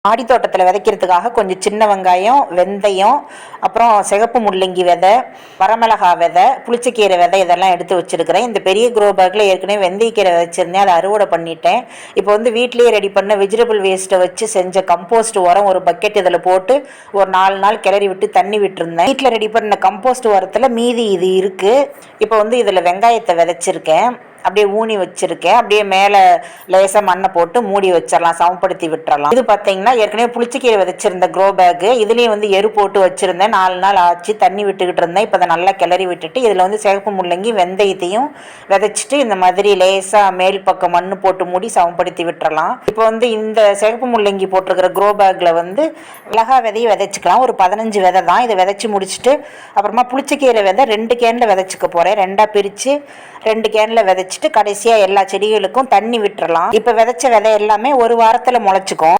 மாடி தோட்டத்தில் விதைக்கிறதுக்காக கொஞ்சம் சின்ன வெங்காயம், வெந்தயம், அப்புறம் சிகப்பு முள்ளங்கி விதை, வரமிளகா விதை, புளிச்சக்கீரை விதை இதெல்லாம் எடுத்து வச்சுருக்கிறேன். இந்த பெரிய க்ரோ பேக்கில் ஏற்கனவே வெந்தயக்கீரை விதைச்சிருந்தேன், அதை அறுவடை பண்ணிட்டேன். இப்போ வந்து வீட்லேயே ரெடி பண்ண வெஜிடபிள் வேஸ்ட்டை வச்சு செஞ்ச கம்போஸ்ட் உரம் ஒரு பக்கெட் இதில் போட்டு ஒரு 4 நாள் கிளறி விட்டு தண்ணி விட்டுருந்தேன். வீட்டில் ரெடி பண்ண கம்போஸ்ட் உரத்தில் மீதி இது இருக்குது. இப்போ வந்து இதில் வெங்காயத்தை விதைச்சிருக்கேன், அப்படியே ஊனி வச்சிருக்கேன். அப்படியே மேலே லேசாக மண்ணை போட்டு மூடி வச்சிடலாம், சமப்படுத்தி விட்டுறலாம். இது பார்த்தீங்கன்னா ஏற்கனவே புளிச்சக்கீரை விதைச்சிருந்த க்ரோ பேக்கு, இதுலேயும் வந்து எரு போட்டு வச்சுருந்தேன். 4 நாள் ஆச்சு, தண்ணி விட்டுக்கிட்டு இருந்தேன். இப்போ அதை நல்லா கிளறி விட்டுட்டு இதில் வந்து சிகப்பு முள்ளங்கி வெந்தயத்தையும் விதைச்சிட்டு இந்த மாதிரி லேசாக மேல் பக்கம் மண் போட்டு மூடி சமப்படுத்தி விட்டுறலாம். இப்போ வந்து இந்த சிகப்பு முள்ளங்கி போட்டிருக்கிற க்ரோ பேக்கில் வந்து மிளகா விதையை விதைச்சிக்கலாம். ஒரு 15 விதை தான். இதை விதைச்சி முடிச்சுட்டு அப்புறமா புளிச்சக்கீரை விதை 2 கேனில் விதைச்சிக்க போகிறேன். 2ஆக பிரித்து 2 கேனில் விதைச்சிட்டு கடைசியாக எல்லா செடிகளுக்கும் தண்ணி விட்டுறலாம். இப்போ விதைச்ச விதை எல்லாமே ஒரு வாரத்தில் முளைச்சிக்கும்.